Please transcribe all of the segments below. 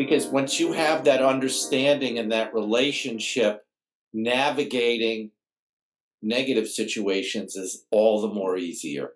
Because once you have that understanding and that relationship, navigating negative situations is all the more easier.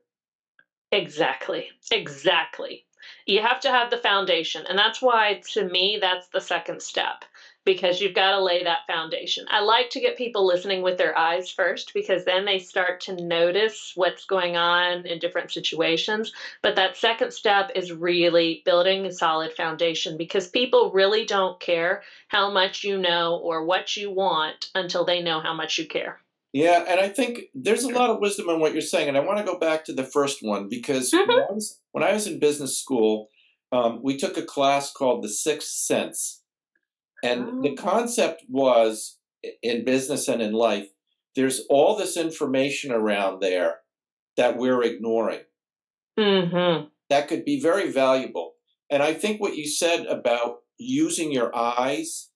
Exactly. Exactly. You have to have the foundation. And that's why, to me, that's the second step, because you've got to lay that foundation. I like to get people listening with their eyes first, because then they start to notice what's going on in different situations. But that second step is really building a solid foundation, because people really don't care how much you know or what you want until they know how much you care. Yeah, and I think there's a lot of wisdom in what you're saying, and I want to go back to the first one because Hmm. when I was in business school, we took a class called the Sixth Sense, and the Oh. concept was in business and in life, there's all this information around there that we're ignoring. Hmm. That could be very valuable, and I think what you said about using your eyes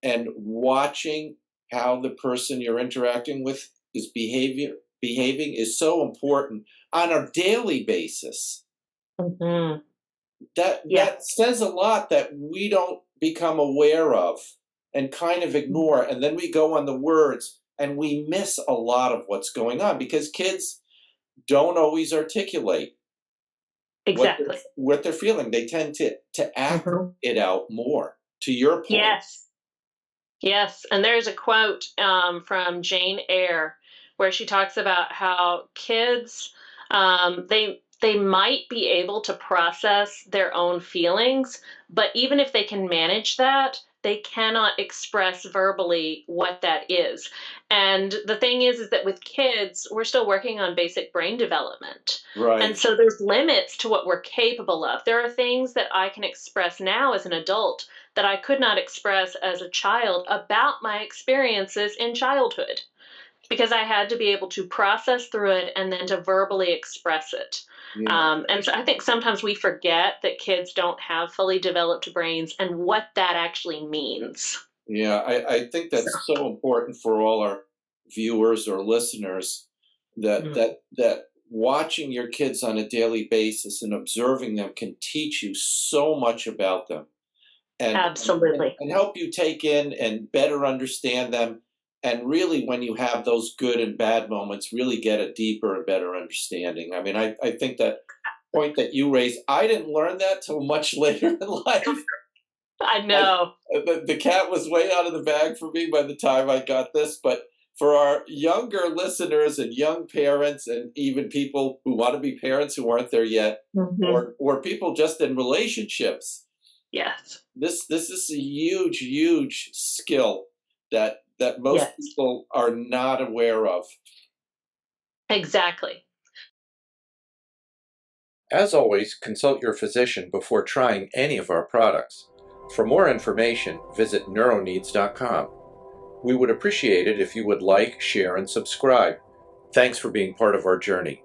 and watching how the person you're interacting with is behaving is so important on a daily basis. Hmm. That Yeah. that says a lot that we don't become aware of and kind of ignore, and then we go on the words and we miss a lot of what's going on because kids don't always articulate Exactly. what they're feeling. They tend to act Hmm. it out more. To your point. Yes. Yes, and there's a quote from Jane Eyre where she talks about how kids, they might be able to process their own feelings, but even if they can manage that, they cannot express verbally what that is. And the thing is that with kids, we're still working on basic brain development. And Right. so there's limits to what we're capable of. There are things that I can express now as an adult that I could not express as a child about my experiences in childhood, because I had to be able to process through it and then to verbally express it. Yeah. And so I think sometimes we forget that kids don't have fully developed brains and what that actually means. Yeah, I think So, that's so important for all our viewers or listeners that mm, watching your kids on a daily basis and observing them can teach you so much about them absolutely. and help you take in and better understand them. And really, when you have those good and bad moments, really get a deeper and better understanding. I mean, I think that point that you raised, I didn't learn that till much later in life. I I, know. the cat was way out of the bag for me by the time I got this, but for our younger listeners and young parents, and even people who want to be parents who aren't there yet, Hmm. or people just in relationships, Yes. this is a huge skill that most Yes. people are not aware of. Exactly. As always, consult your physician before trying any of our products. For more information, visit NeuroNeeds.com. We would appreciate it if you would like, share, and subscribe. Thanks for being part of our journey.